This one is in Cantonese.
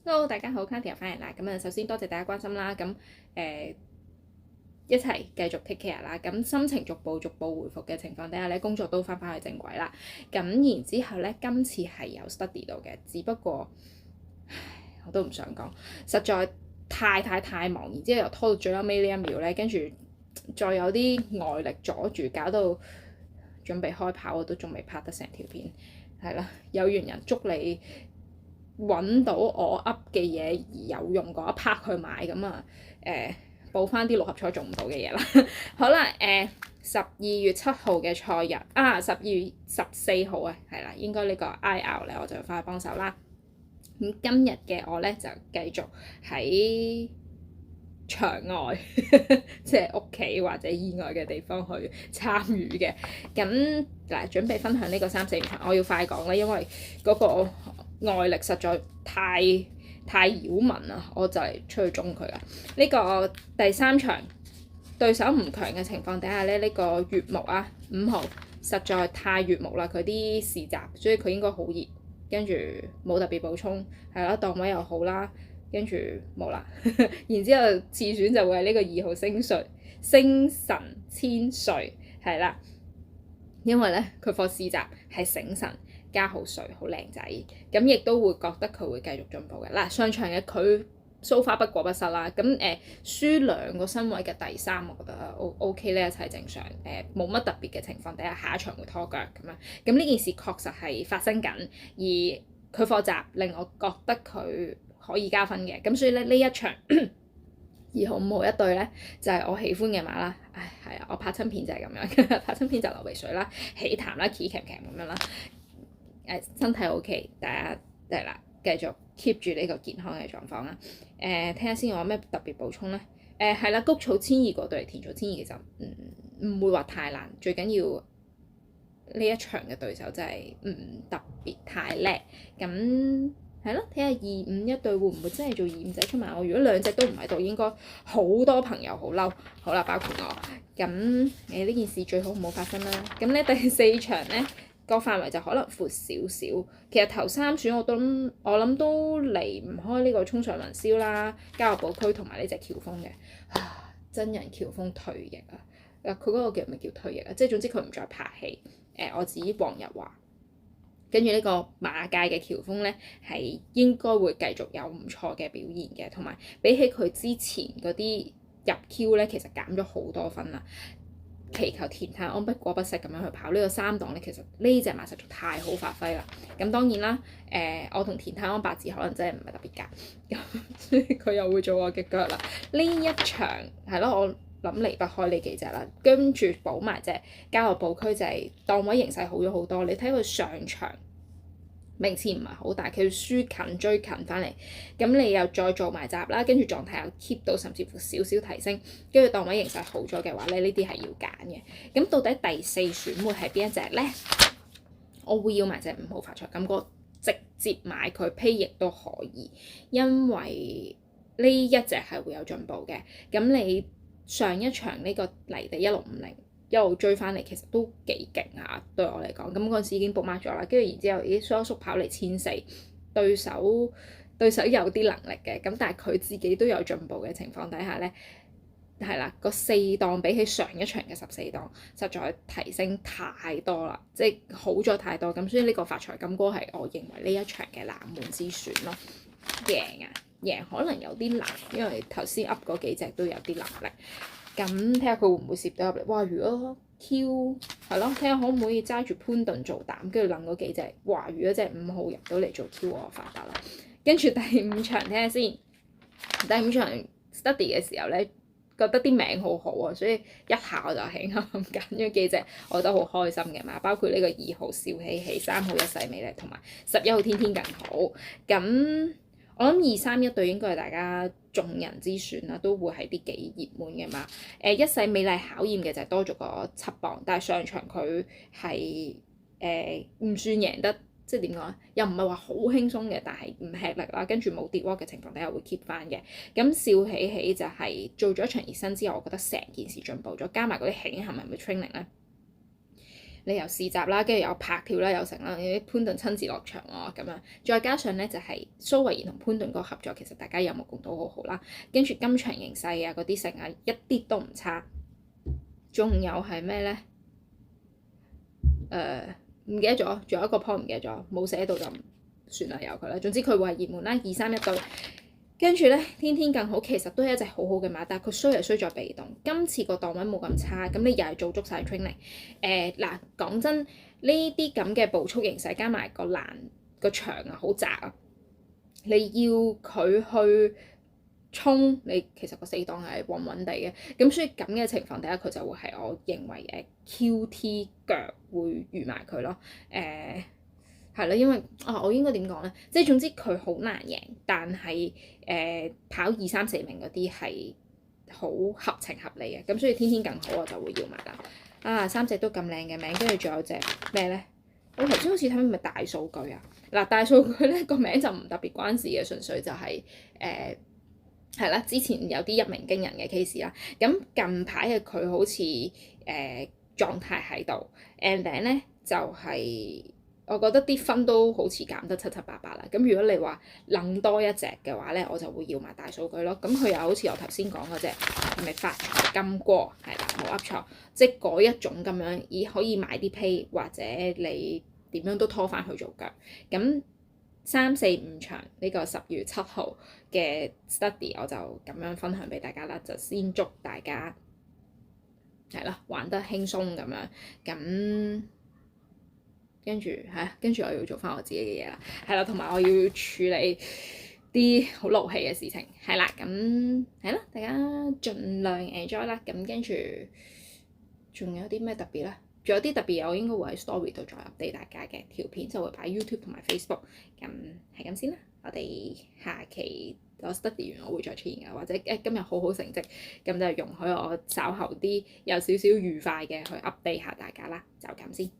Hello，大家好，Katia 翻嚟啦。咁首先多謝大家關心啦。一齊繼續 take care 啦。咁心情逐步回復嘅情況底下咧，工作都翻去正軌啦。咁然之後咧，今次係有 study 到嘅，只不過我都唔想講，實在太忙，然之後又拖到最後尾呢一秒咧，跟住再有啲外力阻住，搞到準備開跑我都仲未拍得成條片。係啦，有緣人祝你揾到我 up 嘅嘢而有用嗰一 part 去買，咁補翻啲六合彩做唔到嘅嘢啦。好啦，12月7號嘅賽日12月14號啊，係啦，應該呢個 IR 咧我就翻去幫手啦。咁今日嘅我咧就繼續喺場外即係屋企或者以外嘅地方去參與嘅。咁嗱，準備分享呢個3、4場，我要快講啦，因為嗰個外力實在太擾民啦，我就嚟出去中佢啦。呢個第3場對手唔強嘅情況底下咧，呢個月木啊5號實在太月木啦，佢啲試集，所以佢應該好熱，跟住冇特別補充，係啦，檔位又好啦，跟住冇啦。然之後次選就會係呢個2號星神千歲，係啦，因為咧佢課試集係醒神加好水，好靚仔，咁亦都會覺得佢會繼續進步嘅。嗱，上場嘅佢so far不過不失啦，咁輸2個身位嘅第3，我覺得 OK 呢，一切正常，冇乜特別嘅情況底下，下一場會拖腳咁樣。咁呢件事確實係發生緊，而佢課習令我覺得佢可以加分嘅，咁所以咧呢一場2號5號一對咧就係我喜歡嘅馬啦。唉，係啊，我拍親片就係咁樣，拍親片就流鼻水啦、起痰啦、企咁樣啦。身體 OK， 大家係啦，繼續 keep 住呢個健康嘅狀況啦。聽下先，我有咩特別補充咧？係啦，谷草1002過對嚟田草1002其實唔會話太難，最緊要呢一場嘅對手真係唔特別太叻。咁係咯，睇下2-5一對會唔會真係做2-5仔出埋我？如果2隻都唔喺度，應該好多朋友好嬲。好啦，包括我。咁呢件事最好唔好發生啦。咁咧第4場咧，個範圍就可能闊少少，其實頭3選我諗都離唔開呢個衝上雲霄啦、交流寶區同埋呢隻喬峰嘅。真人喬峰退役啊！佢嗰個叫咪叫退役啊？即係總之佢唔再拍戲。我指黃日華，跟住呢個馬界嘅喬峰咧，係應該會繼續有唔錯嘅表現嘅，同埋比起佢之前嗰啲入 Q 咧，其實減咗好多分啦。祈求田泰安不過不失咁樣去跑呢個3檔咧，其實呢隻馬實在太好發揮啦。咁當然啦，我同田泰安八字可能真係唔係特別夾，咁所以佢又會做我嘅腳啦。呢一場係咯，我諗離不開呢幾隻啦，跟住補埋隻交流寶區就係檔位形勢好咗好多。你睇佢上場名次唔係好大，佢輸近追近翻嚟，咁你又再做埋閘啦，跟住狀態又 keep 到，甚至乎少少提升，跟住檔位形勢好咗嘅話咧，呢啲係要揀嘅。咁到底第4選會係邊一隻咧？我會要埋隻5號發財金哥，直接買佢披翼都可以，因為呢一隻係會有進步嘅。咁你上一場呢個泥地1650。一路追翻嚟，其實都幾勁啊！對我嚟講，咁嗰陣時已經 book mark 咗啦。跟住然之後，蘇叔跑嚟1400，對手有啲能力嘅，咁但係佢自己都有進步嘅情況底下咧，係啦，個4檔比起上一場嘅14檔，實在提升太多啦，即係好咗太多。咁所以呢個發財金哥係我認為呢一場嘅冷門之選咯。贏可能有啲難，因為頭先 up 嗰幾隻都有啲能力。咁睇下佢會唔會攝到入嚟？哇！如果 Q 係咯，睇下可唔可以揸住潘頓做膽，跟住諗嗰幾隻。哇！如果隻5號入到嚟做 Q，我發達啦。跟住第5場睇下先，第5場 study 嘅時候咧，覺得啲名好好啊，所以一下我就輕輕咁揀咗幾隻，我覺得好開心嘅嘛。包括呢個2號笑喜喜、3號一世美麗同埋11號天天更好。咁我諗2、3一對應該係大家眾人之選啦，都會係啲幾熱門嘅嘛。一世美麗考驗嘅就係多咗個7磅，但係上場佢係唔算贏得，即係點講咧？又唔係話好輕鬆嘅，但係唔吃力啦。跟住冇跌窩嘅情況底下會 keep 翻嘅。咁笑喜喜就係做咗一場熱身之後，我覺得成件事進步咗，加埋嗰啲起行係咪 training 咧？你又試習啦，跟住又拍跳啦，又成啦，啲潘頓親自落場喎咁樣，再加上咧就係蘇慧賢同潘頓嗰個合作，其實大家有目共睹好好啦，跟住今場形勢啊嗰啲成啊一啲都唔差，仲有係咩咧？唔記得咗，仲有一個 point 唔記得咗，冇寫到就算啦，由佢啦。總之佢會係熱門啦，2、3、1對。跟住咧，天天更好，其實都係一隻好好嘅馬，但係佢衰係衰在被動。今次個檔位冇咁差，咁你又係做足晒 training。嗱，講真，呢啲咁嘅步速形勢加埋個場啊，好窄啊，你要佢去衝，你其實個死檔係穩穩地嘅。咁所以咁嘅情況底下，佢就會係我認為QT 腳會預埋佢咯。係啦，因為我應該點講咧？即係總之佢好難贏，但係跑2、3、4名嗰啲係好合情合理嘅，咁所以天天更好我就會要埋啦。3隻都咁靚嘅名，跟住仲有隻咩咧？我頭先好似睇係咪大數據啊？嗱，大數據咧個名就唔特別關事嘅，純粹就係係啦，之前有啲一鳴驚人嘅 case 啦。咁近排嘅佢好似狀態喺度 and then 咧就係。我覺得啲分都好似減得七七八八啦。咁如果你話諗多一隻嘅話咧，我就會要埋大數據咯。咁佢又好似我頭先講嗰隻係咪發財金過係啦，冇噏錯，即係嗰一種咁樣，可以買啲 pay 或者你點樣都拖翻去做腳。咁3、4、5場呢個10月7號嘅 study 我就咁樣分享俾大家啦，就先祝大家係啦玩得輕鬆咁樣咁。跟住我要做翻我自己嘅嘢啦，係啦，同埋我要處理啲好勞氣嘅事情，係啦，咁係啦，大家盡量 enjoy 啦，咁跟住仲有啲咩特別咧？仲有啲特別嘢，我應該會喺 story 度再 update 大家嘅條片，就會擺 YouTube 同埋 Facebook，咁係咁先啦，我哋下期我 study 完我會再出現㗎，或者今日好成績，咁就容許我稍後啲有少少愉快嘅去 update 下大家啦，就咁先。